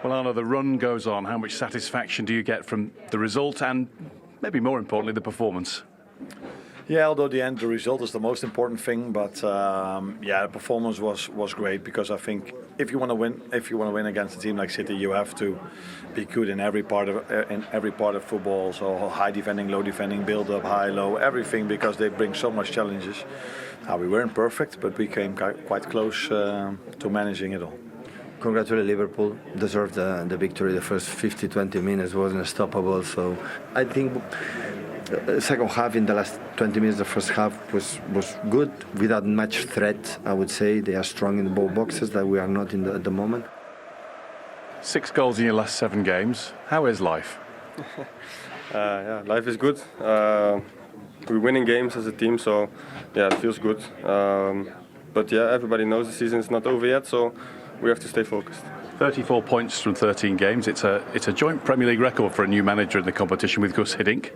Well, Arne, the run goes on. How much satisfaction do you get from the result and, maybe more importantly, the performance? Yeah, although the result is the most important thing, but the performance was great, because I think if you want to win against a team like City, you have to be good in every part of football. So high defending, low defending, build up, high, low, everything, because they bring so much challenges. We weren't perfect, but we came quite close to managing it all. Congratulate Liverpool, deserved the victory. The first 50-20 minutes wasn't unstoppable, so I think the second half, in the last 20 minutes, the first half was good, without much threat, I would say. They are strong in the ball boxes that we are not in at the moment. 6 goals in your last 7 games. How is life? Life is good. We're winning games as a team, so yeah, it feels good. But yeah, everybody knows the season is not over yet, so we have to stay focused. 34 points from 13 games. It's a joint Premier League record for a new manager in the competition with Gus Hiddink.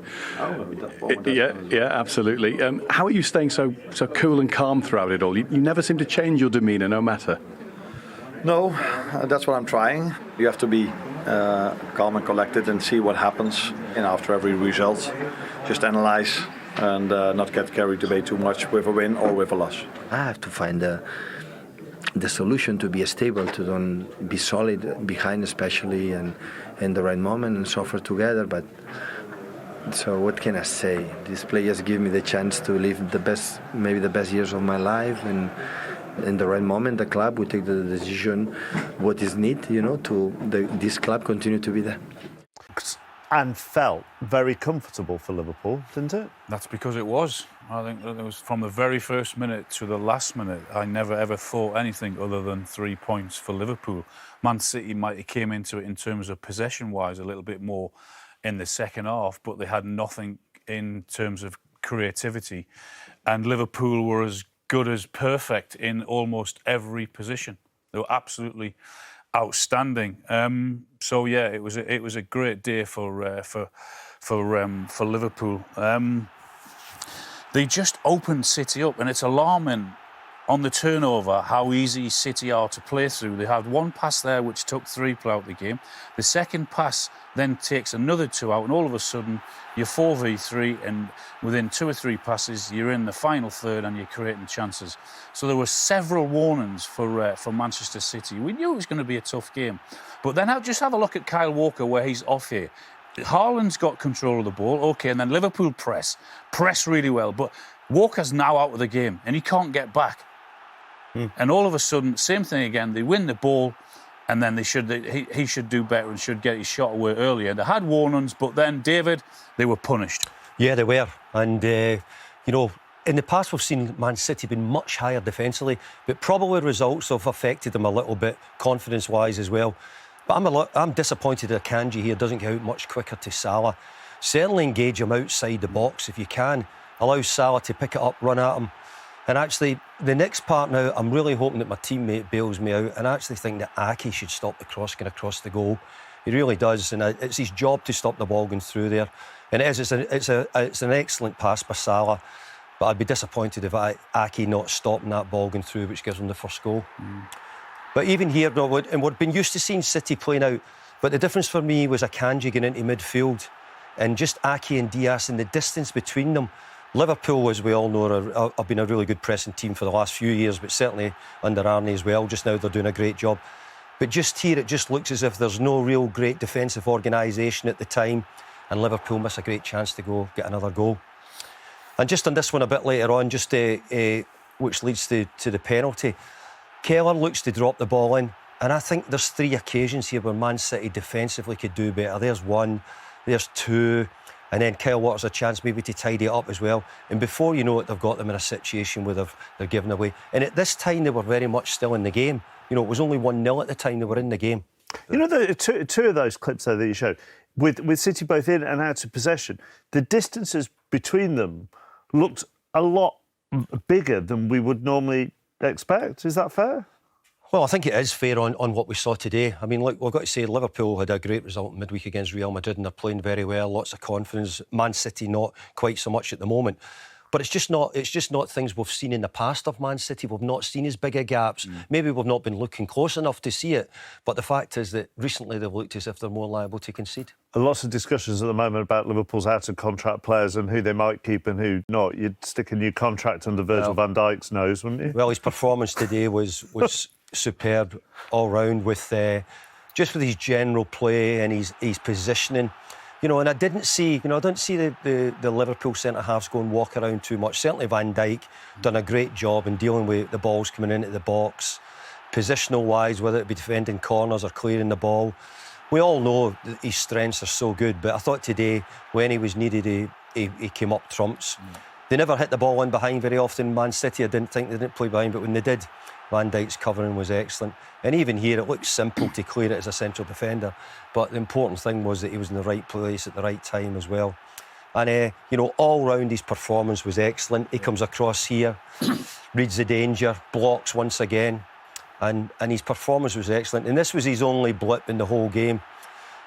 Yeah, absolutely. How are you staying so cool and calm throughout it all? You never seem to change your demeanour, no matter. No, that's what I'm trying. You have to be calm and collected and see what happens after every result. Just analyse and not get carried away too much with a win or with a loss. I have to find the solution to be stable, to don't be solid behind, especially, and in the right moment, and suffer together. But so what can I say? These players give me the chance to live maybe the best years of my life, and in the right moment, the club will take the decision what is needed, to this club continue to be there. And felt very comfortable for Liverpool, didn't it? That's because it was. I think that it was from the very first minute to the last minute. I never ever thought anything other than 3 points for Liverpool. Man City might have came into it in terms of possession-wise a little bit more in the second half, but they had nothing in terms of creativity. And Liverpool were as good as perfect in almost every position. They were absolutely outstanding. So yeah, it was a great day for Liverpool. They just opened City up, and it's alarming on the turnover how easy City are to play through. They had one pass there which took 3 out of the game. The second pass then takes another 2 out, and all of a sudden you're 4v3, and within 2 or 3 passes you're in the final third and you're creating chances. So there were several warnings for Manchester City. We knew it was going to be a tough game, but then just have a look at Kyle Walker where he's off here. Haaland's got control of the ball, OK, and then Liverpool press really well, but Walker's now out of the game and he can't get back. And all of a sudden, same thing again, they win the ball, and then he should do better and should get his shot away earlier. They had warnings, but then, David, they were punished. Yeah, they were. And, in the past we've seen Man City been much higher defensively, but probably results have affected them a little bit, confidence-wise as well. But I'm disappointed that Akanji here doesn't get out much quicker to Salah. Certainly engage him outside the box if you can. Allow Salah to pick it up, run at him. And actually, the next part now, I'm really hoping that my teammate bails me out, and I actually think that Ake should stop the cross going across the goal. He really does, and it's his job to stop the ball going through there. And it's an excellent pass by Salah, but I'd be disappointed if Ake not stopping that ball going through, which gives him the first goal. But even here, and we've been used to seeing City playing out, but the difference for me was Akanji going into midfield, and just Ake and Diaz and the distance between them. Liverpool, as we all know, have been a really good pressing team for the last few years, but certainly under Arne as well. Just now they're doing a great job. But just here it just looks as if there's no real great defensive organisation at the time, and Liverpool miss a great chance to go get another goal. And just on this one a bit later on, which leads to the penalty, Keller looks to drop the ball in, and I think there's 3 occasions here where Man City defensively could do better. There's 1, there's 2, and then Kyle Walker's a chance maybe to tidy it up as well. And before you know it, they've got them in a situation where they're giving away. And at this time, they were very much still in the game. It was only 1-0 at the time they were in the game. The two of those clips there that you showed, with City both in and out of possession, the distances between them looked a lot bigger than we would normally expect. Is that fair? Well, I think it is fair on what we saw today. I mean, look, we've got to say Liverpool had a great result midweek against Real Madrid, and they're playing very well, lots of confidence. Man City not quite so much at the moment. But it's just not things we've seen in the past of Man City. We've not seen as big a gaps. Maybe we've not been looking close enough to see it. But the fact is that recently they've looked as if they're more liable to concede. Lots of discussions at the moment about Liverpool's out-of-contract players and who they might keep and who not. You'd stick a new contract under Virgil van Dijk's nose, wouldn't you? Well, his performance today was superb all round with just with his general play and his positioning. You know, and I didn't see the Liverpool centre-halves go and walk around too much. Certainly Van Dijk done a great job in dealing with the balls coming into the box. Positional-wise, whether it be defending corners or clearing the ball. We all know that his strengths are so good, but I thought today, when he was needed, he came up trumps. They never hit the ball in behind very often, Man City. I didn't think they didn't play behind, but when they did, Van Dijk's covering was excellent. And even here, it looked simple to clear it as a central defender. But the important thing was that he was in the right place at the right time as well. And, all round his performance was excellent. He comes across here, reads the danger, blocks once again. And his performance was excellent. And this was his only blip in the whole game.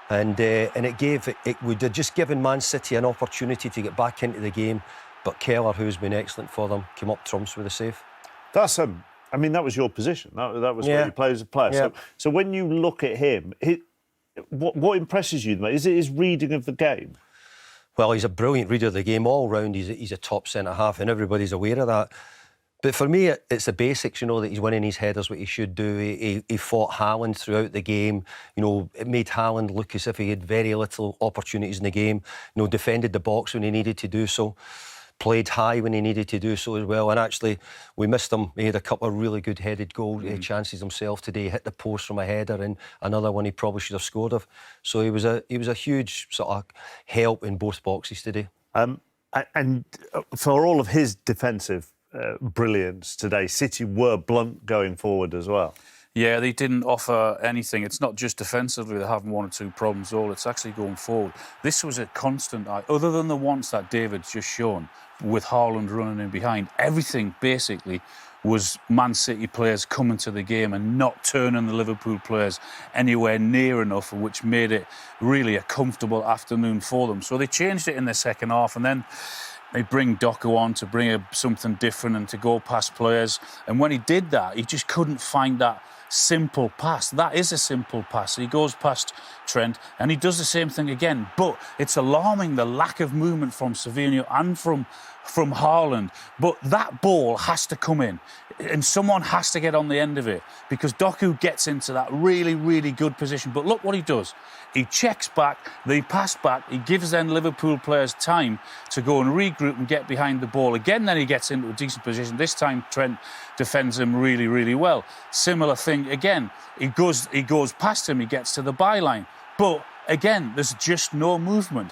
And it would have just given Man City an opportunity to get back into the game. But Keller, who's been excellent for them, came up trumps with a save. That was your position. That was what you play as a player. Yeah. So when you look at him, what impresses you the most? Is it his reading of the game? Well, he's a brilliant reader of the game all round. He's a top centre-half and everybody's aware of that. But for me, it's the basics, that he's winning his headers, what he should do. He fought Haaland throughout the game. It made Haaland look as if he had very little opportunities in the game. Defended the box when he needed to do so. Played high when he needed to do so as well. And actually, we missed him. He had a couple of really good headed goal chances himself today. Hit the post from a header and another one he probably should have scored of. So he was a huge sort of help in both boxes today. And for all of his defensive brilliance today, City were blunt going forward as well. Yeah, they didn't offer anything. It's not just defensively they're having one or two problems all. It's actually going forward. This was a constant, other than the ones that David's just shown, with Haaland running in behind, everything basically was Man City players coming to the game and not turning the Liverpool players anywhere near enough, which made it really a comfortable afternoon for them. So they changed it in the second half, and then they bring Doku on to bring something different and to go past players. And when he did that, he just couldn't find that simple pass. That is a simple pass. He goes past Trent and he does the same thing again. But it's alarming, the lack of movement from Savinho and from Haaland. But that ball has to come in and someone has to get on the end of it, because Doku gets into that really, really good position. But look what he does. He checks back, they pass back, he gives then Liverpool players time to go and regroup and get behind the ball. Again, then he gets into a decent position. This time Trent defends him really, really well. Similar thing again. He goes past him, he gets to the byline. But again, there's just no movement.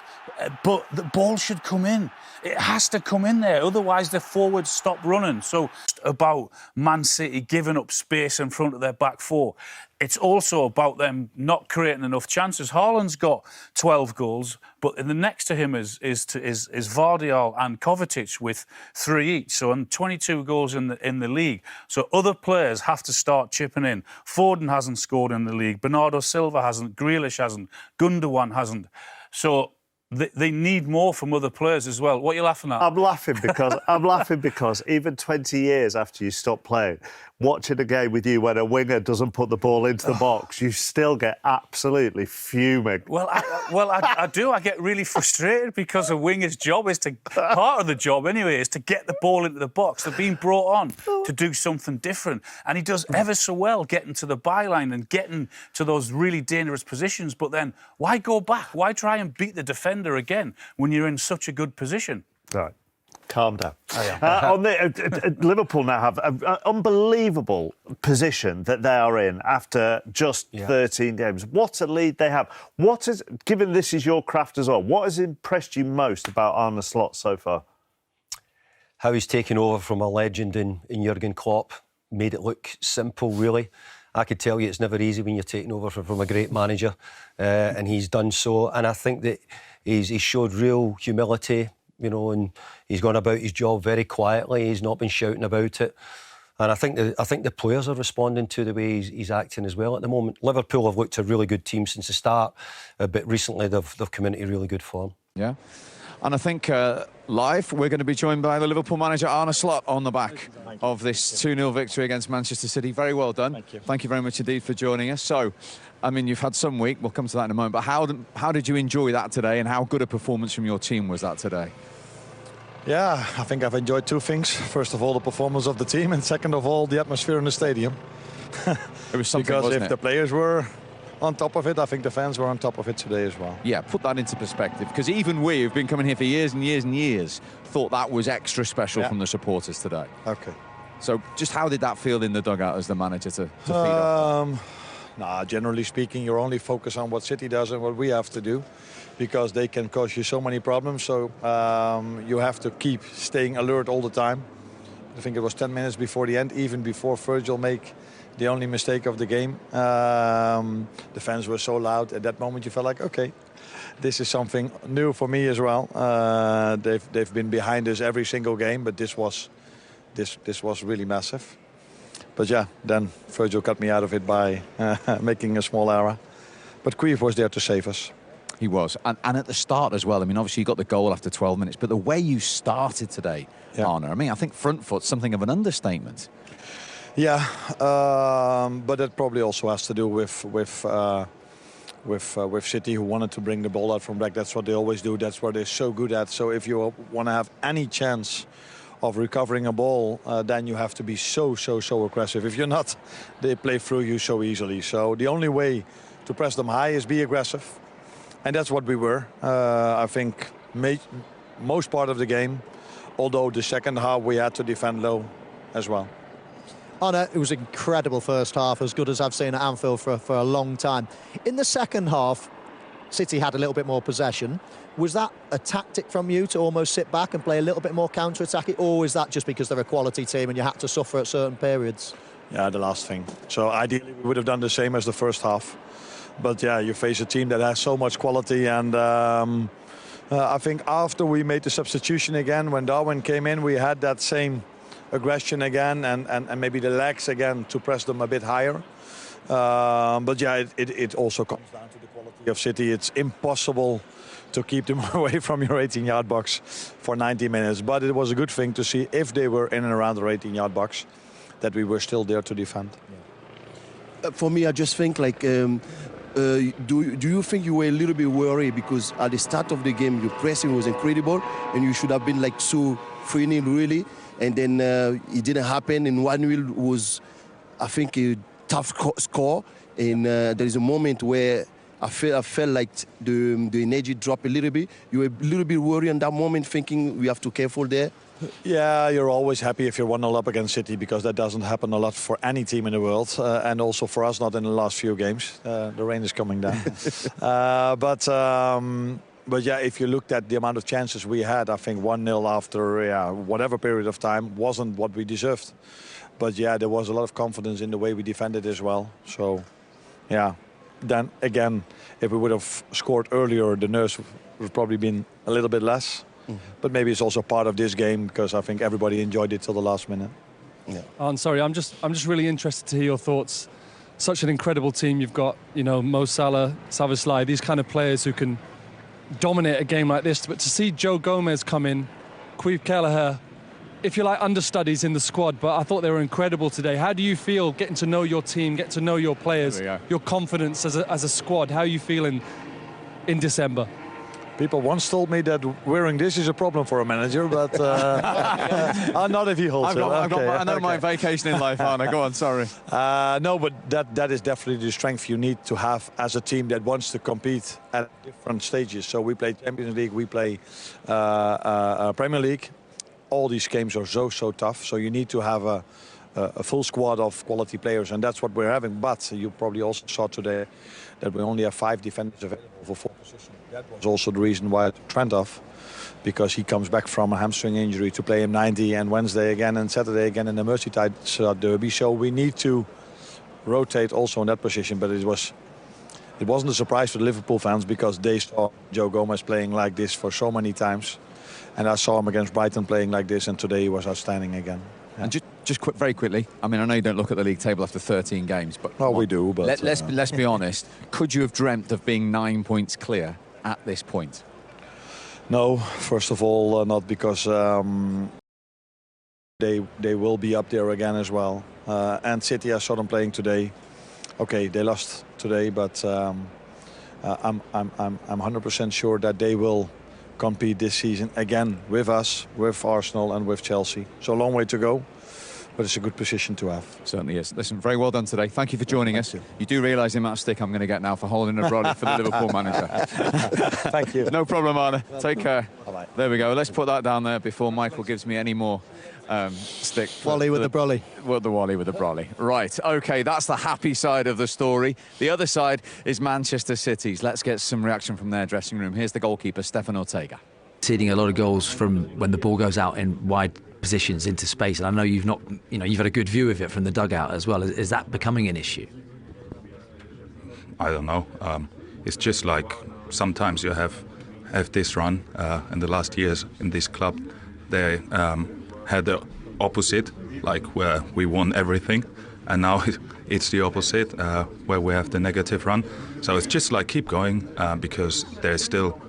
But the ball should come in. It has to come in there, otherwise the forwards stop running. So it's about Man City giving up space in front of their back four. It's also about them not creating enough chances. Haaland's got 12 goals, but in the next to him is Vardiol and Kovacic with 3 each. So and 22 goals in the league. So other players have to start chipping in. Foden hasn't scored in the league. Bernardo Silva hasn't. Grealish hasn't. Gundogan hasn't. So they need more from other players as well. What are you laughing at? I'm laughing because even 20 years after you stop playing, watching a game with you when a winger doesn't put the ball into the box, you still get absolutely fuming. Well, I do. I get really frustrated because a winger's job is part of the job anyway, is to get the ball into the box. They're being brought on to do something different. And he does ever so well getting to the byline and getting to those really dangerous positions. But then why go back? Why try and beat the defender again when you're in such a good position? Right. Calm down. Liverpool now have an unbelievable position that they are in after just 13 games. What a lead they have. Given this is your craft as well, what has impressed you most about Arne Slot so far? How he's taken over from a legend in Jurgen Klopp. Made it look simple, really. I could tell you it's never easy when you're taking over from a great manager, and he's done so. And I think that he's showed real humility, and he's gone about his job very quietly. He's not been shouting about it. And I think the players are responding to the way he's acting as well at the moment. Liverpool have looked a really good team since the start, but recently they've come into really good form. Yeah. And I think live, we're going to be joined by the Liverpool manager, Arne on the back of this 2-0 victory against Manchester City. Very well done. Thank you. Thank you very much indeed for joining us. So, I mean, you've had some week. We'll come to that in a moment. But how did you enjoy that today, and how good a performance from your team was that today? Yeah, I think I've enjoyed two things. First of all, the performance of the team, and second of all, the atmosphere in the stadium. It was something, because wasn't if it? the players were on top of it, I think the fans were on top of it today as well. Yeah, put that into perspective, because even we, who've been coming here for years and years and years, thought that was extra special from the supporters today. Okay. So just how did that feel in the dugout as the manager to feed off? Generally speaking, you're only focused on what City does and what we have to do, because they can cause you so many problems. So you have to keep staying alert all the time. I think it was 10 minutes before the end, even before Virgil make the only mistake of the game. The fans were so loud. At that moment, you felt like, okay, this is something new for me as well. They've been behind us every single game, but this was really massive. But yeah, then Virgil cut me out of it by making a small error. But Cruyff was there to save us. He was. And at the start as well, I mean, obviously you got the goal after 12 minutes, but the way you started today, Arne, I mean, I think front foot's something of an understatement. Yeah, but that probably also has to do with City, who wanted to bring the ball out from back. That's what they always do. That's what they're so good at. So if you want to have any chance of recovering a ball, then you have to be so aggressive. If you're not, they play through you so easily. So the only way to press them high is be aggressive. And that's what we were. I think most part of the game, although the second half we had to defend low as well. Arne, it was an incredible first half, as good as I've seen at Anfield for a long time. In the second half, City had a little bit more possession. Was that a tactic from you to almost sit back and play a little bit more counter-attacking, or is that just because they're a quality team and you had to suffer at certain periods? Yeah, the last thing. So ideally we would have done the same as the first half. But yeah, you face a team that has so much quality, and I think after we made the substitution again, when Darwin came in, we had that same aggression again and maybe the legs again to press them a bit higher. But yeah, it also comes down to the quality of City. It's impossible to keep them away from your 18-yard box for 90 minutes. But it was a good thing to see, if they were in and around the 18-yard box, that we were still there to defend. For me, I just think like, do you think you were a little bit worried because at the start of the game your pressing was incredible and you should have been like so 3-0 really, and then it didn't happen, and 1-0 was, I think, a tough score, and there is a moment where I felt like the energy dropped a little bit. You were a little bit worried in that moment, thinking we have to be careful there. Yeah, you're always happy if you're 1-0 up against City, because that doesn't happen a lot for any team in the world, and also for us not in the last few games. The rain is coming down. But yeah, if you looked at the amount of chances we had, I think 1-0 after whatever period of time wasn't what we deserved. But yeah, there was a lot of confidence in the way we defended as well. So yeah, then again, if we would have scored earlier, the nerves would have probably been a little bit less. But maybe it's also part of this game, because I think everybody enjoyed it till the last minute. Yeah. I'm sorry, I'm just really interested to hear your thoughts. Such an incredible team you've got, you know, Mo Salah, Szoboszlai, these kind of players who can dominate a game like this. But to see Joe Gomez come in, Cruyff Kelleher, if you like, understudies in the squad, but I thought they were incredible today. How do you feel getting to know your team, getting to know your players, your confidence as a squad? How are you feeling in December? People once told me that wearing this is a problem for a manager, but not if he holds it. I know my vacation in life, Arne. Go on, sorry. No, but that is definitely the strength you need to have as a team that wants to compete at different stages. So we play Champions League, we play Premier League. All these games are so tough. So you need to have a full squad of quality players, and that's what we're having. But you probably also saw today that we only have 5 defenders available for 4 positions. That was also the reason why I took Trent off, because he comes back from a hamstring injury to play him 90 and Wednesday again and Saturday again in the Merseyside derby. So we need to rotate also in that position. But it wasn't a surprise for the Liverpool fans, because they saw Joe Gomez playing like this for so many times, and I saw him against Brighton playing like this, and today he was outstanding again. Yeah. And just very quickly, I mean, I know you don't look at the league table after 13 games, but we do. But let's be honest. Could you have dreamt of being 9 points clear at this point? No, first of all, not because they will be up there again as well. And City, I saw them playing today. Okay, they lost today, but I'm 100% sure that they will compete this season again with us, with Arsenal and with Chelsea. So a long way to go, but it's a good position to have. Certainly is. Listen, very well done today. Thank you for joining us. You do realise the amount of stick I'm going to get now for holding a brolly for the Liverpool manager. Thank you. No problem, Arne. Take care. Bye-bye. There we go. Let's put that down there before Michael gives me any more stick. Wally with the brolly. Well, the Wally with the brolly. Right, OK, that's the happy side of the story. The other side is Manchester City's. Let's get some reaction from their dressing room. Here's the goalkeeper, Stefan Ortega. Conceding a lot of goals from when the ball goes out in wide positions into space, and I know you've had a good view of it from the dugout as well. Is that becoming an issue? I don't know. It's just like sometimes you have this run in the last years in this club. They had the opposite, like where we won everything, and now it's the opposite, where we have the negative run. So it's just like keep going, because there's still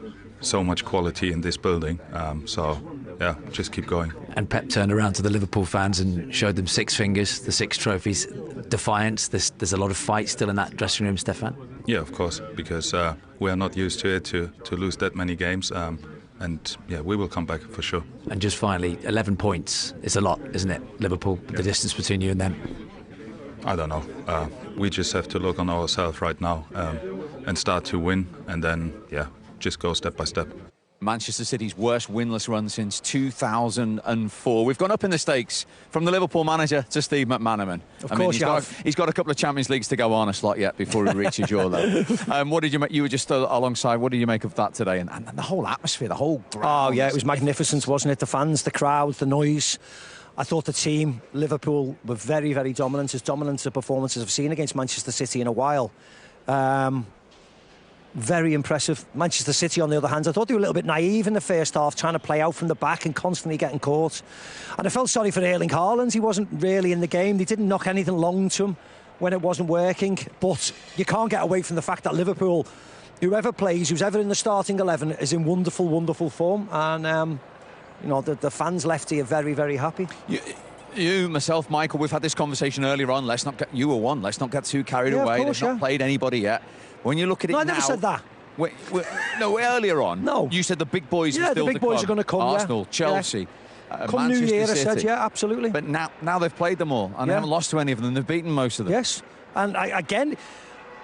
so much quality in this building. So yeah, just keep going. And Pep turned around to the Liverpool fans and showed them 6 fingers, the 6 trophies, defiance. There's a lot of fight still in that dressing room, Stefan. Yeah, of course, because we are not used to it to lose that many games. And yeah, we will come back for sure. And just finally, 11 points is a lot, isn't it, Liverpool, the distance between you and them? I don't know. We just have to look on ourselves right now and start to win, and then, yeah, just go step by step. Manchester City's worst winless run since 2004. We've gone up in the stakes from the Liverpool manager to Steve McManaman. Of course, he's got a couple of Champions Leagues to go on a slot yet before he reaches your level. What did you make? You were just alongside. What did you make of that today? And the whole atmosphere, the whole ground. Oh yeah, it was magnificent, wasn't it? The fans, the crowd, the noise. I thought the team, Liverpool, were very, very dominant a performances I've seen against Manchester City in a while. Very impressive. Manchester City, on the other hand, I thought they were a little bit naive in the first half, trying to play out from the back and constantly getting caught. And I felt sorry for Erling Haaland. He wasn't really in the game. They didn't knock anything long to him when it wasn't working. But you can't get away from the fact that Liverpool, whoever plays, who's ever in the starting 11, is in wonderful, wonderful form. And, the fans left here very, very happy. You, myself, Michael, we've had this conversation earlier on. You were one. Let's not get too carried away. They've not played anybody yet. When you look at it now... I never said that. No, earlier on. No. You said the big boys are still the big boys are going to come, Arsenal, Chelsea, come Manchester New Year, City. I said, yeah, absolutely. But now they've played them all, and they haven't lost to any of them. They've beaten most of them. Yes. And again,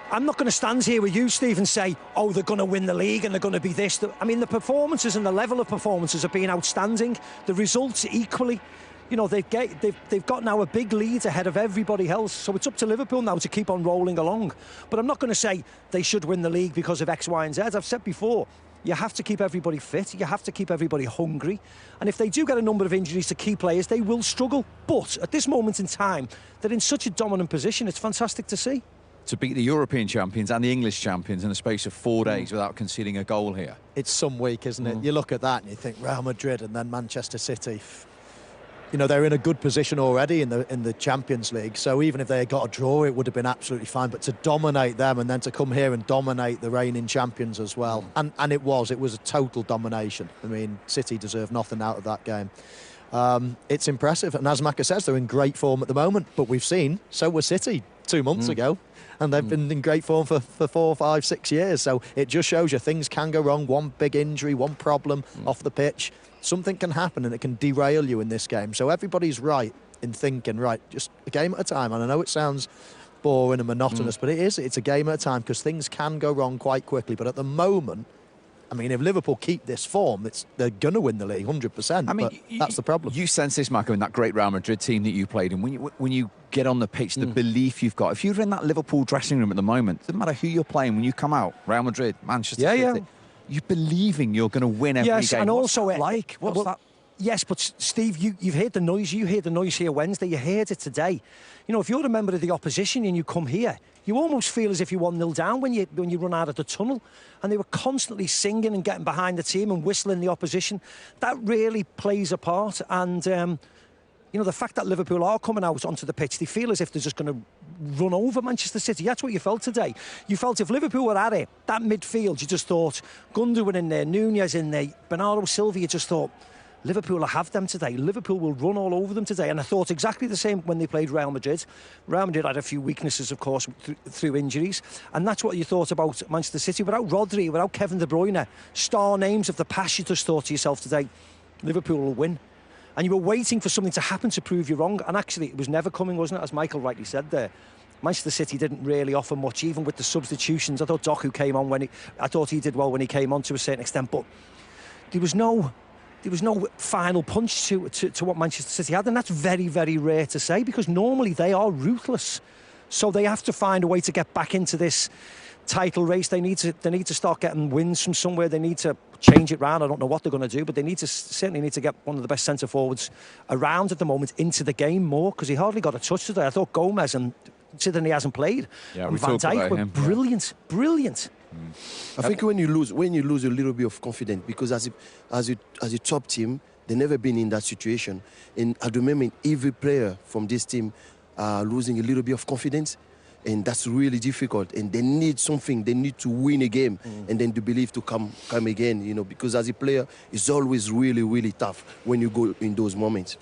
I'm not going to stand here with you, Steve, and say, oh, they're going to win the league and they're going to be this. I mean, the performances and the level of performances have been outstanding. The results equally. They've got now a big lead ahead of everybody else. So it's up to Liverpool now to keep on rolling along. But I'm not going to say they should win the league because of X, Y and Z. I've said before, you have to keep everybody fit. You have to keep everybody hungry. And if they do get a number of injuries to key players, they will struggle. But at this moment in time, they're in such a dominant position. It's fantastic to see. To beat the European champions and the English champions in the space of 4 days without conceding a goal here. It's some week, isn't it? You look at that and you think Real Madrid and then Manchester City. They're in a good position already in the Champions League, so even if they had got a draw, it would have been absolutely fine. But to dominate them and then to come here and dominate the reigning champions as well, and it was a total domination. I mean, City deserved nothing out of that game. It's impressive, and as Maka says, they're in great form at the moment. But we've seen, so was City 2 months ago, and they've been in great form for 4, 5, 6 years. So it just shows you things can go wrong. One big injury, one problem off the pitch. Something can happen and it can derail you in this game. So everybody's right in thinking, right, just a game at a time. And I know it sounds boring and monotonous, but it is. It's a game at a time because things can go wrong quite quickly. But at the moment, I mean, if Liverpool keep this form, they're going to win the league 100%. I mean, that's the problem. You sense this, Marco, in that great Real Madrid team that you played in. When you get on the pitch, the belief you've got. If you're in that Liverpool dressing room at the moment, it doesn't matter who you're playing. When you come out, Real Madrid, Manchester City, you're believing you're going to win every game. Yes, and also what's that? Yes, but Steve, you've heard the noise. You heard the noise here Wednesday. You heard it today. If you're a member of the opposition and you come here, you almost feel as if you're 1-0 down when you run out of the tunnel. And they were constantly singing and getting behind the team and whistling the opposition. That really plays a part. And you know, the fact that Liverpool are coming out onto the pitch, they feel as if they're just going to run over Manchester City. That's what you felt today. You felt if Liverpool were at it, that midfield, you just thought, Gundogan in there, Nunez in there, Bernardo Silva, you just thought, Liverpool will have them today. Liverpool will run all over them today. And I thought exactly the same when they played Real Madrid. Real Madrid had a few weaknesses, of course, through injuries. And that's what you thought about Manchester City. Without Rodri, without Kevin De Bruyne, star names of the past, you just thought to yourself today, Liverpool will win. And you were waiting for something to happen to prove you wrong. And actually, it was never coming, wasn't it? As Michael rightly said there. Manchester City didn't really offer much, even with the substitutions. I thought Doku came on I thought he did well when he came on to a certain extent. But there was no final punch to what Manchester City had, and that's very, very rare to say, because normally they are ruthless. So they have to find a way to get back into this title race. They need to start getting wins from somewhere. They need to change it round. I don't know what they're going to do, but they certainly need to get one of the best centre forwards around at the moment into the game more, because he hardly got a touch today. I thought Gomez, and considering he hasn't played, and Van Dijk were brilliant. I think when you lose a little bit of confidence, because as a top team, they've never been in that situation. And at the moment, every player from this team are losing a little bit of confidence, and that's really difficult. And they need something. They need to win a game, and then the belief to come again. You know, because as a player, it's always really, really tough when you go in those moments.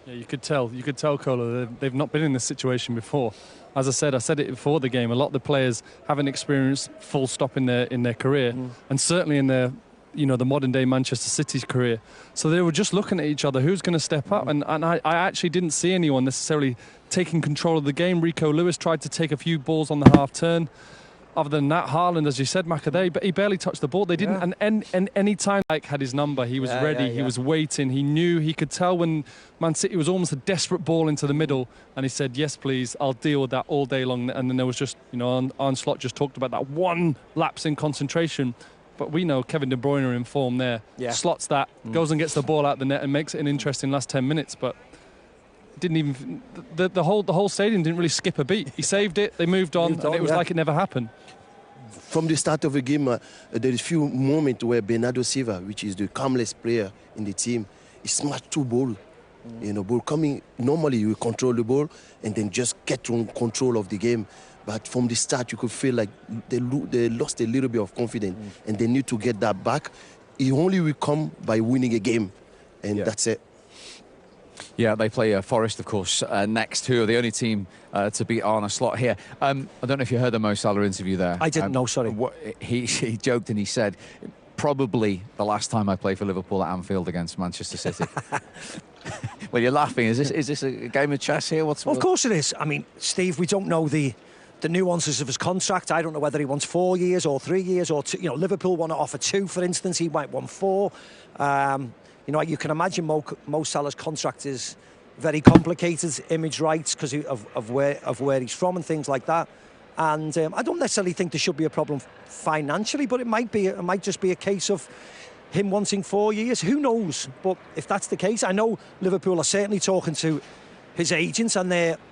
Yeah, you could tell, Colo, they've not been in this situation before. As I said it before the game, a lot of the players haven't experienced full stop in their career, and certainly in their, you know, the modern day Manchester City's career. So they were just looking at each other, who's going to step up? And I actually didn't see anyone necessarily taking control of the game. Rico Lewis tried to take a few balls on the half turn. Other than that, Haaland, as you said, Macadé, but he barely touched the ball. They didn't, and any time Mike had his number, he was ready. He was waiting. He knew, he could tell when Man City was almost a desperate ball into the middle, and he said, "Yes, please, I'll deal with that all day long." And then there was just, you know, Arne Slot just talked about that one lapse in concentration. But we know Kevin De Bruyne are in form there. Slots that, goes and gets the ball out the net and makes it an interesting last 10 minutes. But didn't even the whole stadium didn't really skip a beat. He saved it, they moved on, and it was like it never happened. From the start of the game, there is few moments where Bernardo Silva, which is the calmest player in the team, he smashed two balls. You know, ball coming, normally you control the ball and then just get control of the game. But from the start, you could feel like they lost a little bit of confidence, and they need to get that back. It only will come by winning a game, and that's it. Yeah, they play Forest, of course, next, who are the only team to beat Arne Slot here. I don't know if you heard the Mo Salah interview there. I didn't know, sorry. He joked and he said, probably the last time I play for Liverpool at Anfield against Manchester City. Well, you're laughing. Is this a game of chess here? Of course it is. I mean, Steve, we don't know the nuances of his contract. I don't know whether he wants 4 years or 3 years or 2. You know, Liverpool want to offer 2, for instance. He might want 4. You know, you can imagine Mo Salah's contract is very complicated, image rights, because of where he's from and things like that. And I don't necessarily think there should be a problem financially, but it might just be a case of him wanting 4 years. Who knows? But if that's the case, I know Liverpool are certainly talking to his agents, and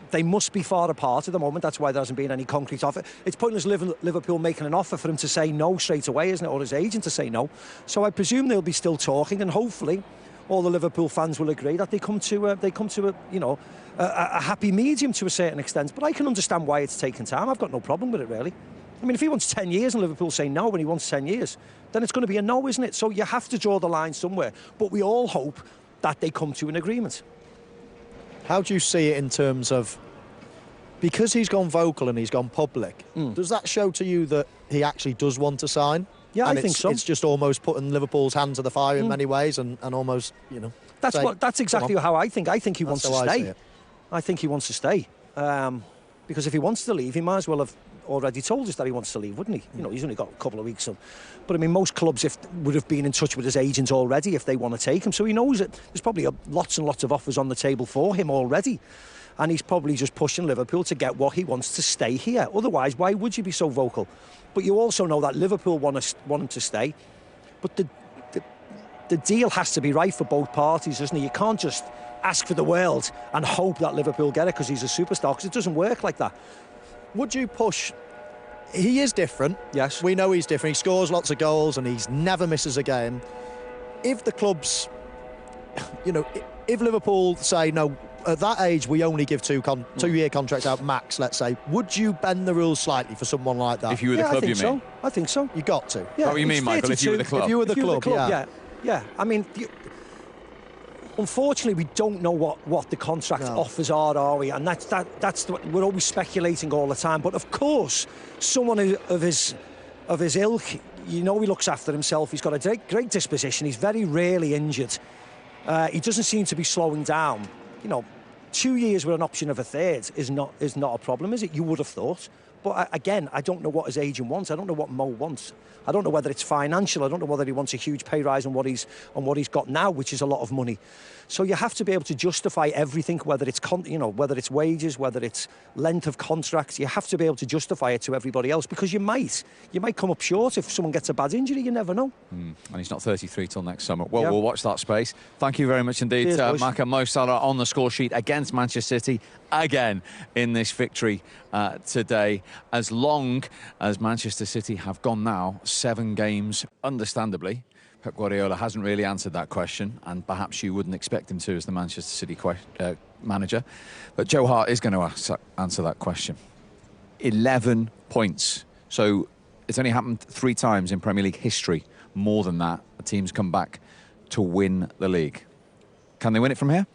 they must be far apart at the moment. That's why there hasn't been any concrete offer. It's pointless Liverpool making an offer for him to say no straight away, isn't it? Or his agent to say no. So I presume they'll be still talking, and hopefully all the Liverpool fans will agree that they come to a happy medium to a certain extent. But I can understand why it's taken time. I've got no problem with it, really. I mean, if he wants 10 years and Liverpool say no when he wants 10 years, then it's going to be a no, isn't it? So you have to draw the line somewhere. But we all hope that they come to an agreement. How do you see it in terms of, because he's gone vocal and he's gone public, does that show to you that he actually does want to sign? Yeah, and I think so. It's just almost putting Liverpool's hand to the fire in many ways, and almost, you know... That's exactly how I think. I think he wants to stay. I think he wants to stay. Because if he wants to leave, he might as well have already told us that he wants to leave, wouldn't he? You know, he's only got a couple of weeks. So. But I mean, most clubs would have been in touch with his agent already if they want to take him. So he knows that there's probably lots and lots of offers on the table for him already. And he's probably just pushing Liverpool to get what he wants to stay here. Otherwise, why would you be so vocal? But you also know that Liverpool want him to stay. But the deal has to be right for both parties, doesn't it? You can't just ask for the world and hope that Liverpool get it because he's a superstar, because it doesn't work like that. Would you push... He is different. Yes. We know he's different. He scores lots of goals and he never misses a game. If the clubs... if Liverpool say no, at that age we only give two-year contracts out max, let's say, would you bend the rules slightly for someone like that? If you were the club, you mean? I think so. You got to. Yeah, what do you mean, Michael? If you were the club? If you were the club, yeah. I mean, unfortunately, we don't know what the contract offers are we? And we're always speculating all the time. But of course, someone of his ilk, he looks after himself. He's got a great disposition. He's very rarely injured. He doesn't seem to be slowing down. 2 years with an option of a third is not a problem, is it? You would have thought. But again, I don't know what his agent wants. I don't know what Mo wants. I don't know whether it's financial. I don't know whether he wants a huge pay rise on what he's got now, which is a lot of money. So you have to be able to justify everything, whether it's whether it's wages, whether it's length of contracts. You have to be able to justify it to everybody else, because you might come up short if someone gets a bad injury. You never know. And he's not 33 till next summer. Well, we'll watch that space. Thank you very much indeed, Mark and Mo Salah on the score sheet against Manchester City again in this victory today. As long as Manchester City have gone now 7 games, understandably, Pep Guardiola hasn't really answered that question, and perhaps you wouldn't expect him to as the Manchester City manager. But Joe Hart is going to answer that question. 11 points. So it's only happened 3 times in Premier League history. More than that, the team's come back to win the league. Can they win it from here?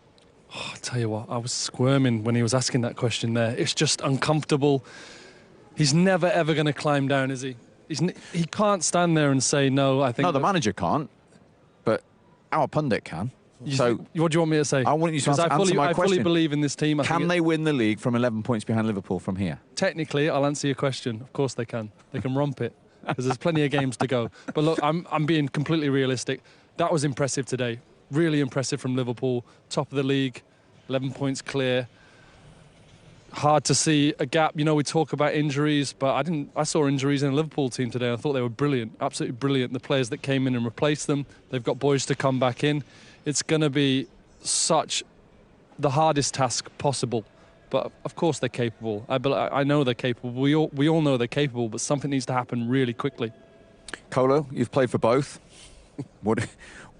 Oh, I'll tell you what, I was squirming when he was asking that question there. It's just uncomfortable. He's never, ever going to climb down, is he? He can't stand there and say, no, I think... No, the manager can't, but our pundit can. So what do you want me to say? I want you to answer my question. I fully believe in this team. Can they win the league from 11 points behind Liverpool from here? Technically, I'll answer your question. Of course they can. They can romp it, because there's plenty of games to go. But look, I'm being completely realistic. That was impressive today. Really impressive from Liverpool. Top of the league, 11 points clear. Hard to see a gap. We talk about injuries, but I saw injuries in a Liverpool team today. I thought they were brilliant, absolutely brilliant. The players that came in and replaced them, they've got boys to come back in. It's going to be the hardest task possible. But of course they're capable. I know they're capable. We all know they're capable, but something needs to happen really quickly. Colo, you've played for both. What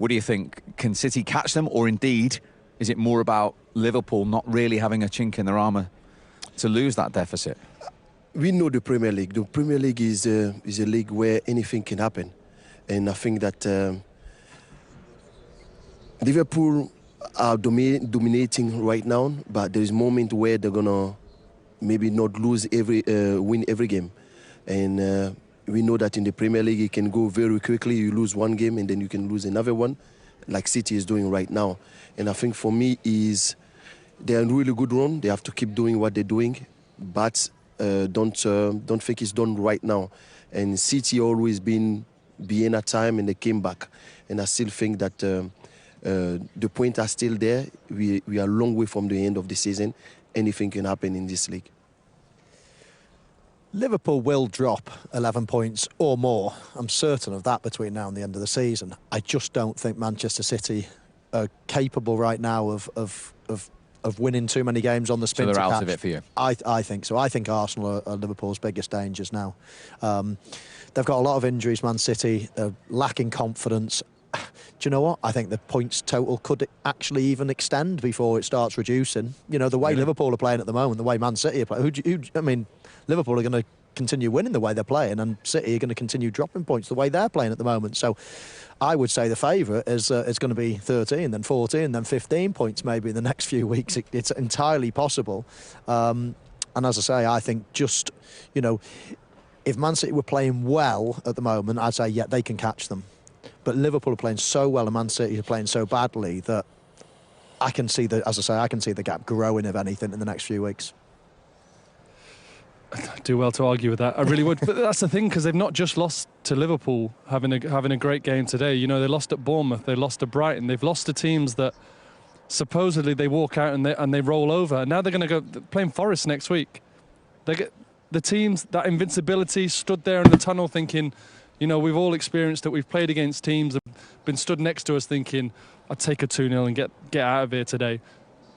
do you think? Can City catch them, or indeed is it more about Liverpool not really having a chink in their armour to lose that deficit? We know the Premier League. The Premier League is a league where anything can happen. And I think that Liverpool are dominating right now, but there is a moment where they're going to maybe not win every game. And we know that in the Premier League it can go very quickly. You lose one game and then you can lose another one, like City is doing right now. And I think for me they're in a really good run. They have to keep doing what they're doing, but don't think it's done right now. And City always been behind at time, and they came back. And I still think that the points are still there. We are a long way from the end of the season. Anything can happen in this league. Liverpool will drop 11 points or more. I'm certain of that between now and the end of the season. I just don't think Manchester City are capable right now of winning too many games on the spin. So they're to out catch. of it for you? I think so. I think Arsenal are Liverpool's biggest dangers now. They've got a lot of injuries, Man City. They're lacking confidence. Do you know what? I think the points total could actually even extend before it starts reducing. The way Liverpool are playing at the moment, the way Man City are playing. Liverpool are going to continue winning the way they're playing, and City are going to continue dropping points the way they're playing at the moment. So I would say the favourite is going to be 13, then 14, then 15 points maybe in the next few weeks. It's entirely possible. And as I say, I think just, if Man City were playing well at the moment, I'd say, yeah, they can catch them. But Liverpool are playing so well and Man City are playing so badly that I can see the gap growing, if anything, in the next few weeks. I do well to argue with that. I really would. But that's the thing, because they've not just lost to Liverpool having a great game today. They lost at Bournemouth, they lost to Brighton, they've lost to teams that supposedly they walk out and they roll over. And now they're going to go playing Forest next week. They get the teams, that invincibility, stood there in the tunnel thinking, we've all experienced it. We've played against teams that have been stood next to us thinking, I'd take a 2-0 and get out of here today.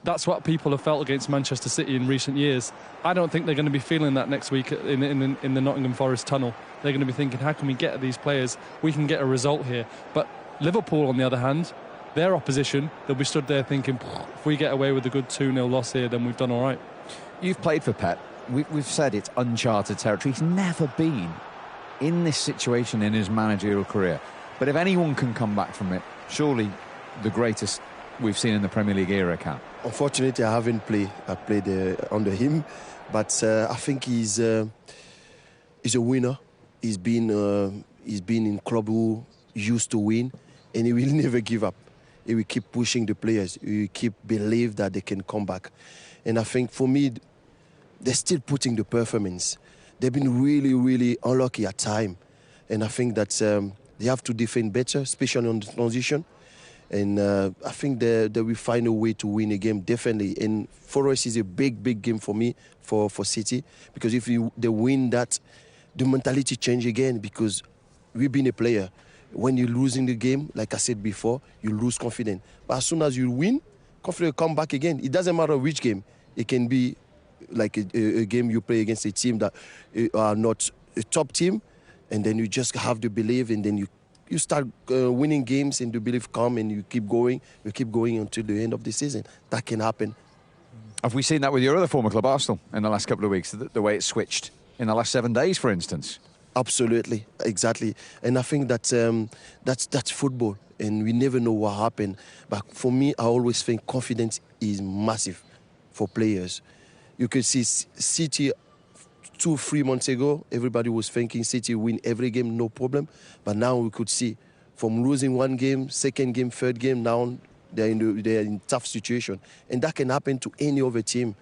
That's what people have felt against Manchester City in recent years. I don't think they're going to be feeling that next week in the Nottingham Forest tunnel. They're going to be thinking, how can we get at these players? We can get a result here. But Liverpool, on the other hand, their opposition, they'll be stood there thinking, if we get away with a good 2-0 loss here, then we've done all right. You've played for Pep. We've said it's uncharted territory. He's never been in this situation in his managerial career. But if anyone can come back from it, surely the greatest we've seen in the Premier League era can. Unfortunately, I haven't played. I played under him, but I think he's a winner. He's been in club who used to win, and he will never give up. He will keep pushing the players. He will keep believe that they can come back. And I think for me, they're still putting the performance. They've been really, really unlucky at time, and I think that they have to defend better, especially on the transition. And I think they will find a way to win a game, definitely. And for us, it's a big, big game for me, for City, because if they win that, the mentality change again, because we've been a player. When you're losing the game, like I said before, you lose confidence. But as soon as you win, confidence come back again. It doesn't matter which game. It can be like a game you play against a team that are not a top team, and then you just have the belief, and then you start winning games, and the belief come, and you keep going until the end of the season. That can happen. Have we seen that with your other former club, Arsenal, in the last couple of weeks, the way it switched in the last 7 days, for instance? Absolutely, exactly. And I think that that's football, and we never know what happened. But for me, I always think confidence is massive for players. You could see City 2-3 months ago, everybody was thinking City win every game, no problem. But now we could see from losing one game, second game, third game, now they're in tough situation. And that can happen to any other team.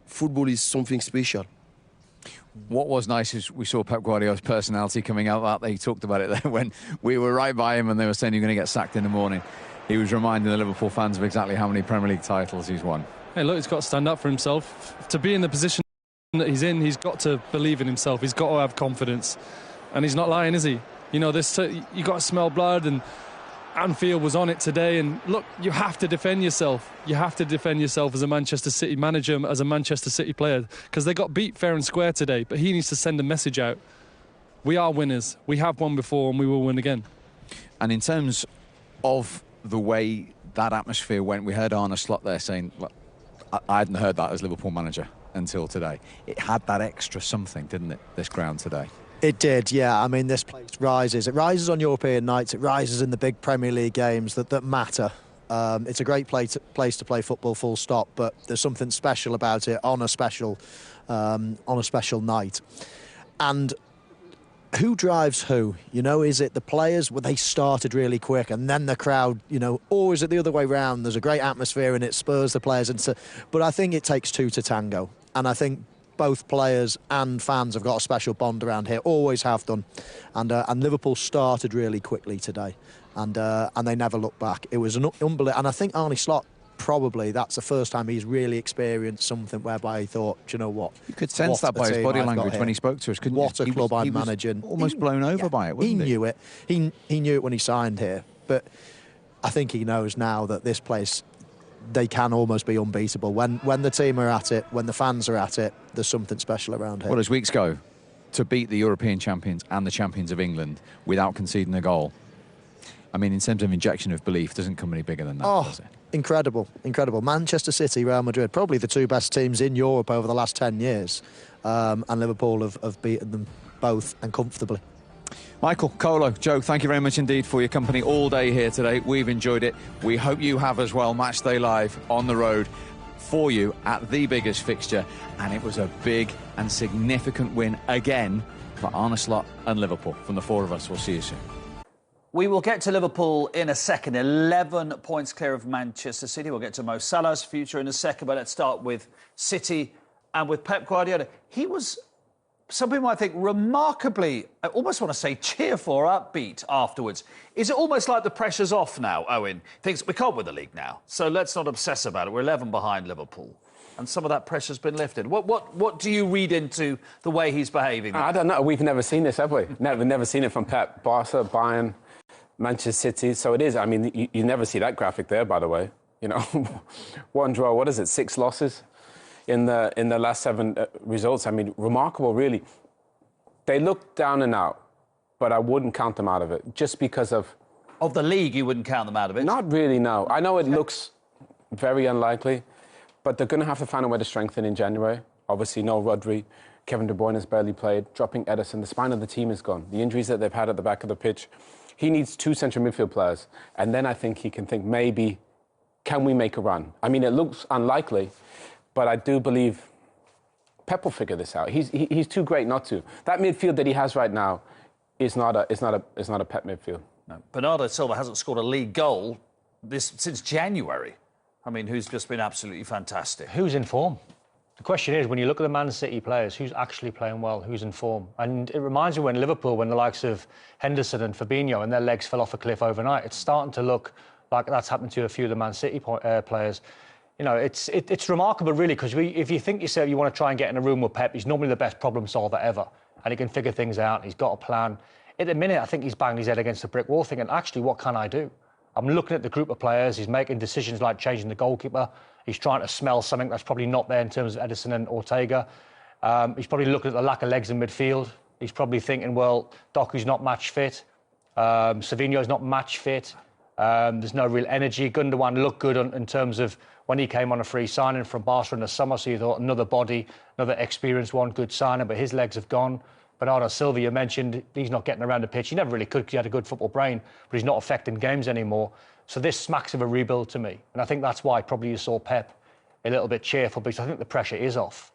Football is something special. What was nice is we saw Pep Guardiola's personality coming out. They talked about it there when we were right by him and they were saying you're going to get sacked in the morning. He was reminding the Liverpool fans of exactly how many Premier League titles he's won. Hey, look, he's got to stand up for himself. To be in the position that he's in, he's got to believe in himself. He's got to have confidence. And he's not lying, is he? You know, you got to smell blood, and Anfield was on it today. And look, you have to defend yourself. You have to defend yourself as a Manchester City manager, as a Manchester City player, because they got beat fair and square today. But he needs to send a message out. We are winners. We have won before, and we will win again. And in terms of the way that atmosphere went, we heard Arne Slot there saying, well, I hadn't heard that as Liverpool manager until today. It had that extra something, didn't it, this ground today? It did, yeah. I mean, this place rises. It rises on European nights. It rises in the big Premier League games that matter. It's a great place to play football, full stop, but there's something special about it on a special night. And who drives who? You know, is it the players? Well, they started really quick, and then the crowd, you know, or is it the other way round? There's a great atmosphere and it spurs the players into. But I think it takes two to tango, and I think both players and fans have got a special bond around here, always have done. And Liverpool started really quickly today, and they never looked back. It was an unbelievable, and I think Arne Slot, probably that's the first time he's really experienced something whereby he thought, do you know what? You could sense that by his body language when he spoke to us, couldn't you? What a club I'm managing. Almost blown over by it, wasn't he? He knew it. He knew it when he signed here, but I think he knows now that this place, they can almost be unbeatable. When the team are at it, when the fans are at it, there's something special around here. Well, as weeks go, to beat the European champions and the champions of England without conceding a goal, I mean, in terms of injection of belief, doesn't come any bigger than that, does it? Incredible. Manchester City, Real Madrid, probably the two best teams in Europe over the last 10 years. And Liverpool have beaten them both, and comfortably. Michael, Colo, Joe, thank you very much indeed for your company all day here today. We've enjoyed it. We hope you have as well. Matchday Live on the road for you at the biggest fixture. And it was a big and significant win again for Arne Slot and Liverpool. From the four of us, we'll see you soon. We will get to Liverpool in a second. 11 points clear of Manchester City. We'll get to Mo Salah's future in a second, but let's start with City and with Pep Guardiola. He was, some people might think, remarkably, I almost want to say cheerful or upbeat afterwards. Is it almost like the pressure's off now, Owen? Thinks we can't win the league now, so let's not obsess about it. We're 11 behind Liverpool. And some of that pressure's been lifted. What do you read into the way he's behaving? I don't know. We've never seen this, have we? Never seen it from Pep. Barca, Bayern, Manchester City. So it is. I mean, you never see that graphic there, by the way. You know, one draw. What is it? 6 losses in the last 7 results. I mean, remarkable, really. They look down and out, but I wouldn't count them out of it just because of Of the league, you wouldn't count them out of it? Not really, no. I know it looks very unlikely, but they're going to have to find a way to strengthen in January. Obviously, no Rodri. Kevin De Bruyne has barely played. Dropping Edison, the spine of the team is gone. The injuries that they've had at the back of the pitch. He needs 2 central midfield players. And then I think he can think, maybe, can we make a run? I mean, it looks unlikely, but I do believe Pep will figure this out. He's too great not to. That midfield that he has right now is not a Pep midfield. No. Bernardo Silva hasn't scored a league goal since January. I mean, who's just been absolutely fantastic. Who's in form? The question is, when you look at the Man City players, who's actually playing well, who's in form? And it reminds me when Liverpool, when the likes of Henderson and Fabinho and their legs fell off a cliff overnight, it's starting to look like that's happened to a few of the Man City players. You know, it's remarkable, really, because if you think yourself you want to try and get in a room with Pep, he's normally the best problem solver ever, and he can figure things out, he's got a plan. At the minute, I think he's banging his head against a brick wall thinking, actually, what can I do? I'm looking at the group of players, he's making decisions like changing the goalkeeper, he's trying to smell something that's probably not there in terms of Edison and Ortega. He's probably looking at the lack of legs in midfield. He's probably thinking, well, Doku's not match fit, Savinho's not match fit, there's no real energy. Gundogan looked good in terms of when he came on a free signing from Barca in the summer, so you thought another body, another experienced one, good signing, but his legs have gone. Bernardo Silva, you mentioned, he's not getting around the pitch. He never really could because he had a good football brain, but he's not affecting games anymore. So this smacks of a rebuild to me. And I think that's why probably you saw Pep a little bit cheerful, because I think the pressure is off.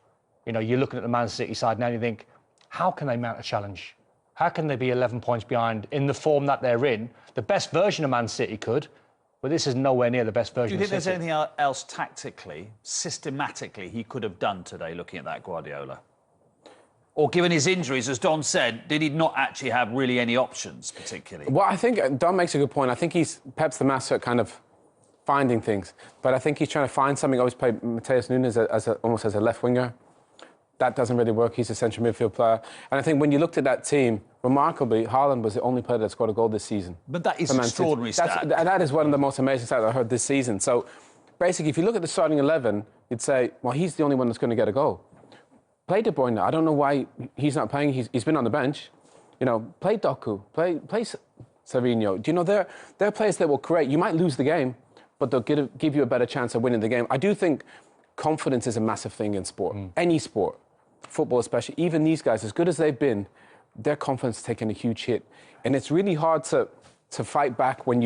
You know, you're looking at the Man City side now and you think, how can they mount a challenge? How can they be 11 points behind in the form that they're in? The best version of Man City could, but this is nowhere near the best version of City. Do you think there's anything else tactically, systematically, he could have done today looking at that Guardiola? Or given his injuries, as Don said, did he not actually have really any options, particularly? Well, I think Don makes a good point. I think Pep's the master at kind of finding things. But I think he's trying to find something. Always play Mateus Nunes almost as a left winger. That doesn't really work. He's a central midfield player. And I think when you looked at that team, remarkably, Haaland was the only player that scored a goal this season. But that is extraordinary stat. That is one of the most amazing stats I heard this season. So basically, if you look at the starting 11, you'd say, well, he's the only one that's going to get a goal. Play De Bruyne. I don't know why he's not playing. He's been on the bench. You know, play Doku. Play Savinho. Do you know, they're players that will create. You might lose the game, but they'll give you a better chance of winning the game. I do think confidence is a massive thing in sport. Any sport, football especially. Even these guys, as good as they've been, their confidence is taking a huge hit. And it's really hard to fight back when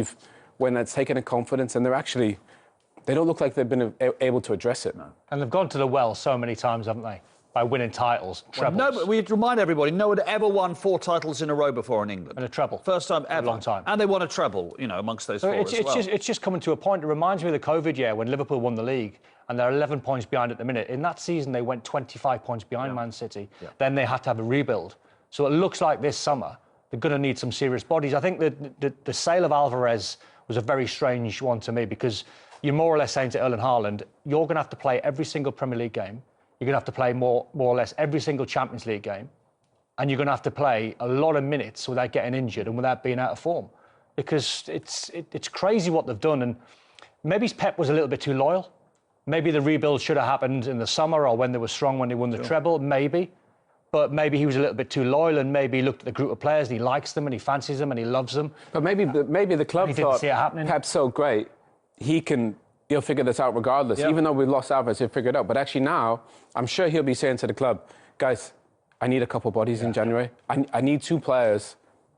it's taken a confidence and they don't look like they've been able to address it. No. And they've gone to the well so many times, haven't they? By winning titles, trebles. Well, no, but we'd remind everybody, no one had ever won 4 titles in a row before in England. And a treble. First time ever. A long time. And they won a treble, you know, amongst those 4 as well. It's just coming to a point. It reminds me of the COVID year when Liverpool won the league and they're 11 points behind at the minute. In that season, they went 25 points behind Man City. Yeah. Then they had to have a rebuild. So it looks like this summer, they're going to need some serious bodies. I think that the sale of Alvarez was a very strange one to me, because you're more or less saying to Erling Haaland, you're going to have to play every single Premier League game. You're going to have to play more or less every single Champions League game. And you're going to have to play a lot of minutes without getting injured and without being out of form. Because it's crazy what they've done. And maybe Pep was a little bit too loyal. Maybe the rebuild should have happened in the summer or when they were strong, when they won the treble, maybe. But maybe he was a little bit too loyal, and maybe he looked at the group of players and he likes them and he fancies them and he loves them. But maybe the club thought Pep's so great, he'll figure this out regardless. Even though we lost Alvarez, he'll figure it out. But actually now, I'm sure he'll be saying to the club, guys, I need a couple bodies in January. I need 2 players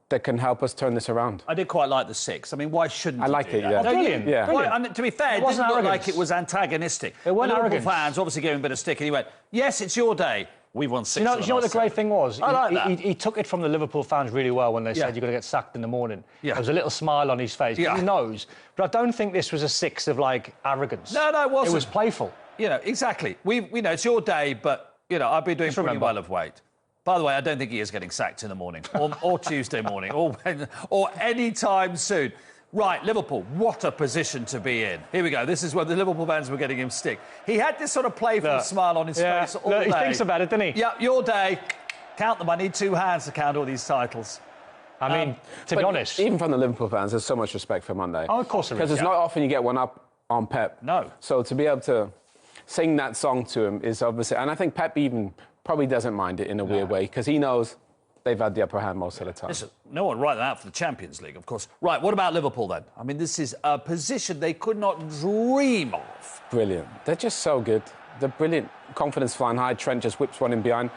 that can help us turn this around. I did quite like the 6. I mean, why shouldn't I like it, yeah. Brilliant. Yeah. Well, I mean, to be fair, it didn't look like it was antagonistic. It wasn't Liverpool arrogant. fans obviously gave him a bit of stick, and he went, yes, it's your day. We've won 6 You know what the great thing was? I like that. He took it from the Liverpool fans really well when they said you're going to get sacked in the morning. Yeah. There was a little smile on his face. Yeah. He knows. But I don't think this was a 6 of, like, arrogance. No, it wasn't. It was playful. You know, exactly. We know it's your day, but, you know, I've been doing pretty well of weight. By the way, I don't think he is getting sacked in the morning or Tuesday morning or any time soon. Right, Liverpool, what a position to be in. Here we go. This is where the Liverpool fans were getting him stick. He had this sort of playful smile on his face all day. He thinks about it, doesn't he? Yeah, your day. Count them. I need 2 hands to count all these titles. I mean, to be honest... Even from the Liverpool fans, there's so much respect for Monday. Oh, of course there is. Because it's not often you get one up on Pep. No. So to be able to sing that song to him is obviously... And I think Pep even probably doesn't mind it in a weird way, because he knows they've had the upper hand most of the time. Listen, no one write them out for the Champions League, of course. Right, what about Liverpool then? I mean, this is a position they could not dream of. Brilliant. They're just so good. They're brilliant. Confidence flying high. Trent just whips one in behind.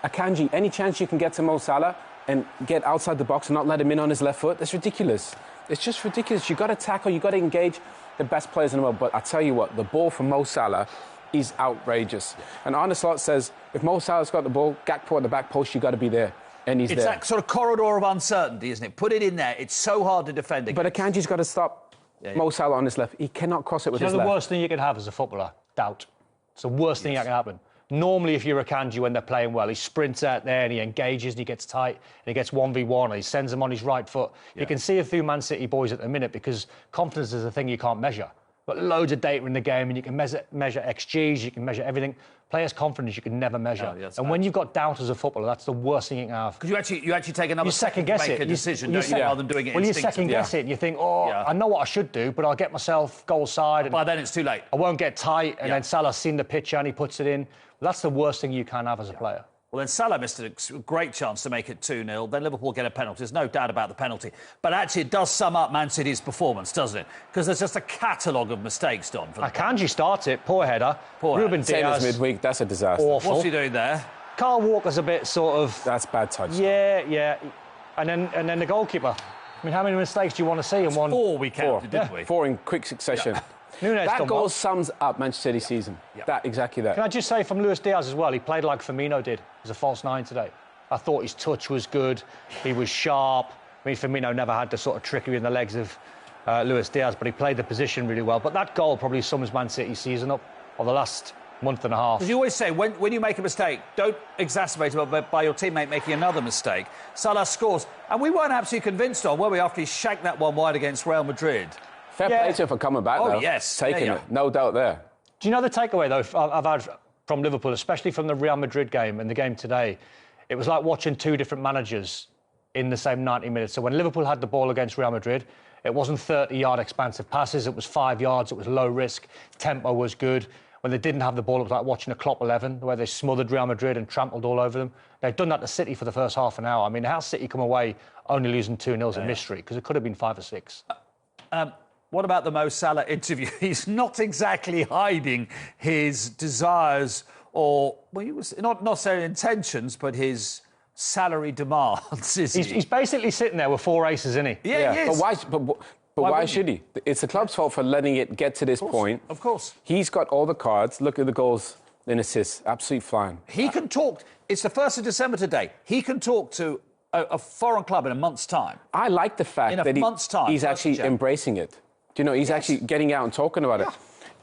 Akanji, any chance you can get to Mo Salah and get outside the box and not let him in on his left foot, that's ridiculous. It's just ridiculous. You've got to tackle, you've got to engage the best players in the world. But I tell you what, the ball from Mo Salah is outrageous. And Arne says, if Mo Salah's got the ball, Gakpo at the back post, you've got to be there. And he's there. It's that sort of corridor of uncertainty, isn't it? Put it in there. It's so hard to defend against. But Akanji's got to stop Mo Salah on his left. He cannot cross it with his left. The worst thing you can have as a footballer? Doubt. It's the worst thing that can happen. Normally, if you're Akanji when they're playing well, he sprints out there and he engages and he gets tight and he gets 1v1 and he sends them on his right foot. You can see it through Man City boys at the minute because confidence is a thing you can't measure. But loads of data in the game and you can measure XGs, you can measure everything. Players' confidence you can never measure. And when you've got doubt as a footballer, that's the worst thing you can have. Because you actually take another second to make a decision, don't you, rather than doing it Well, you second guess it and you think, I know what I should do, but I'll get myself goal side. And by then it's too late. I won't get tight, and then Salah's seen the picture and he puts it in. Well, that's the worst thing you can have as a player. Well, then Salah missed a great chance to make it 2-0. Then Liverpool get a penalty. There's no doubt about the penalty. But actually, it does sum up Man City's performance, doesn't it? Because there's just a catalogue of mistakes, Don. Akanji starts it. Poor header. Ruben Diaz. Same as midweek. That's a disaster. Awful. What's he doing there? Kyle Walker's a bit sort of... That's bad touch. Yeah. And then the goalkeeper. I mean, how many mistakes do you want to see in one? 4 we counted, didn't we? 4 in quick succession. That goal sums up Manchester City season. Exactly that. Can I just say from Luis Diaz as well, he played like Firmino did as a false nine today. I thought his touch was good, he was sharp. I mean, Firmino never had the sort of trickery in the legs of Luis Diaz, but he played the position really well. But that goal probably sums Man City's season up, or the last month and a half. As you always say, when you make a mistake, don't exacerbate it by your teammate making another mistake. Salah scores. And we weren't absolutely convinced on, were we, after he shanked that one wide against Real Madrid? Fair play to him for coming back, though. Yes. Taking it. No doubt there. Do you know the takeaway, though, I've had from Liverpool, especially from the Real Madrid game and the game today? It was like watching two different managers in the same 90 minutes. So when Liverpool had the ball against Real Madrid, it wasn't 30-yard expansive passes. It was 5 yards. It was low risk. Tempo was good. When they didn't have the ball, it was like watching a Klopp 11, where they smothered Real Madrid and trampled all over them. They've done that to City for the first half an hour. I mean, how City come away only losing 2-0 is a mystery, because it could have been 5 or 6. What about the Mo Salah interview? He's not exactly hiding his desires or, well, he was not necessarily intentions, but his salary demands, is he? He's basically sitting there with 4 aces, isn't he? Yeah, he is. But why should he? It's the club's fault for letting it get to this point. Of course. He's got all the cards. Look at the goals and assists. Absolute flying. He can talk. It's the 1st of December today. He can talk to a foreign club in a month's time. I like the fact that he's actually embracing it. Do you know, he's actually getting out and talking about it.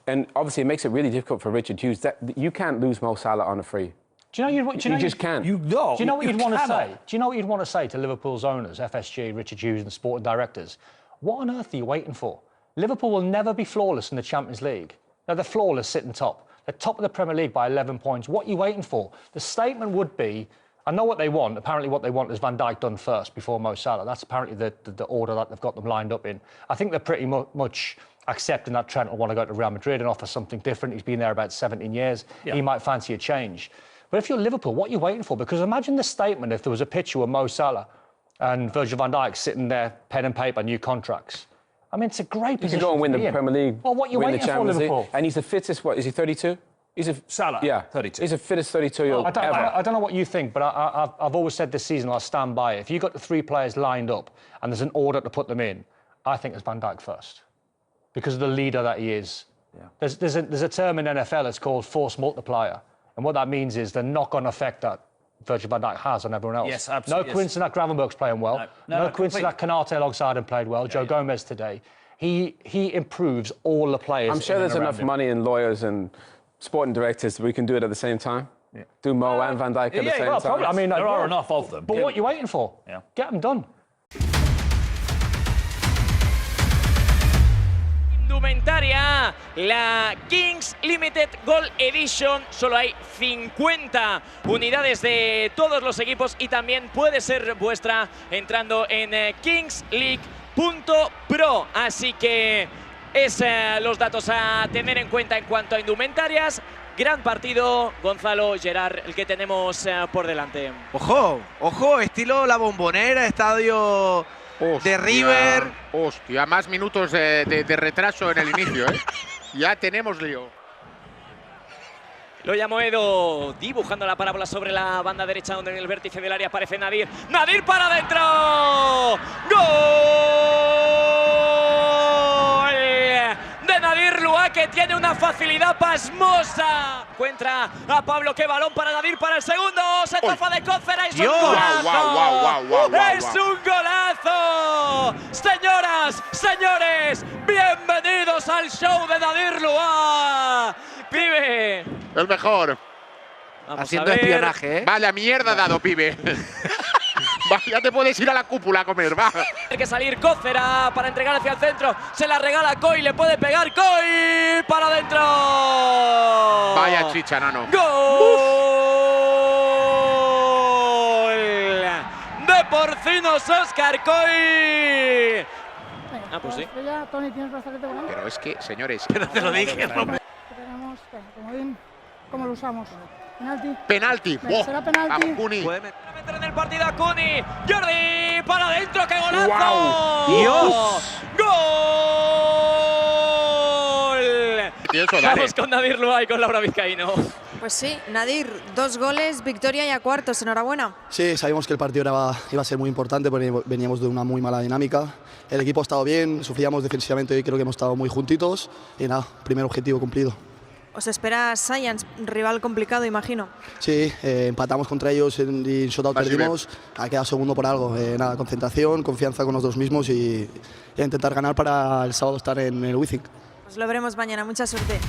And obviously it makes it really difficult for Richard Hughes. You can't lose Mo Salah on a free. Do you know you just can't. Do you know what you'd want to say? Do you know what you'd want to say to Liverpool's owners, FSG, Richard Hughes and the sporting directors? What on earth are you waiting for? Liverpool will never be flawless in the Champions League. Now, they're flawless sitting top. They're top of the Premier League by 11 points. What are you waiting for? The statement would be, I know what they want. Apparently what they want is Van Dijk done first before Mo Salah. That's apparently the order that they've got them lined up in. I think they're pretty much accepting that Trent will want to go to Real Madrid and offer something different. He's been there about 17 years. Yeah. He might fancy a change. But if you're Liverpool, what are you waiting for? Because imagine the statement if there was a picture with Mo Salah and Virgil van Dijk sitting there, pen and paper, new contracts. I mean, it's a great position. He could go and win the Premier League. Well, what are you waiting for, Liverpool? And he's the fittest, what, is he 32? Salah, yeah, 32. He's the fittest 32-year-old ever. I don't know what you think, but I've always said this season, I'll stand by it. If you've got the 3 players lined up and there's an order to put them in, I think it's Van Dijk first, because of the leader that he is. Yeah. There's a term in NFL, it's called force multiplier. And what that means is the knock-on effect that Virgil van Dijk has on everyone else. Yes, absolutely. No coincidence that Gravenberch's playing well. No coincidence that Canate alongside him played well. Joe Gomez today. He improves all the players. I'm sure there's enough money in lawyers and sporting directors we can do it at the same time. Yeah. Do Mo and Van Dijk at the same time. Probably. I mean, there are enough of them. But what are you waiting for? Yeah. Get them done. Indumentaria, la Kings Limited Gold Edition, solo hay 50 unidades de todos los equipos y también puede ser vuestra entrando en kingsleague.pro, así que es los datos a tener en cuenta en cuanto a indumentarias. Gran partido, Gonzalo, Gerard, el que tenemos por delante. Ojo, ojo, estilo La Bombonera, estadio de River. Hostia, más minutos de retraso en el inicio, ¿eh? Ya tenemos lío. Lo llamó Edo, dibujando la parábola sobre la banda derecha, donde en el vértice del área aparece Nadir. ¡Nadir para adentro! ¡Gol! De Nadir Lua, que tiene una facilidad pasmosa. Encuentra a Pablo, que balón para Nadir para el segundo. Se zafa de Cócera, es un golazo. ¡Es un golazo! Señoras, señores, bienvenidos al show de Nadir Lua. Pibe. El mejor. Vamos haciendo a ver. espionaje, ¿eh? Vaya mierda dado, pibe. Va, ya te puedes ir a la cúpula a comer, va. Hay que salir Cócera para entregar hacia el centro. Se la regala Coy, le puede pegar Coy para adentro. Vaya chicha, nano. ¡Gol! De Porcinos Óscar Coy. Ah, pues sí. Tony, tienes brazalete con él. Pero es que, señores, que no te lo dije, hombre. Tenemos, comodín, ¿cómo lo usamos? Penalti. Penalti. Venga, será penalti. Vamos, Cuni. Puede meter en el partido a Cuni. Jordi para adentro, ¡qué golazo! ¡Wow! ¡Dios! ¡Gol! Vamos con Nadir Lua y con Laura Vizcaíno. Pues sí, Nadir, 2 goles, victoria y a cuartos, enhorabuena. Sí, sabíamos que el partido iba a ser muy importante porque veníamos de una muy mala dinámica. El equipo ha estado bien, sufríamos defensivamente y creo que hemos estado muy juntitos. Y nada, primer objetivo cumplido. Os espera Science, rival complicado, imagino. Sí, empatamos contra ellos y en shootout Más perdimos. Ha quedado segundo por algo. Nada, concentración, confianza con nosotros mismos y intentar ganar para el sábado estar en el Wizzing. Os lo veremos mañana, mucha suerte.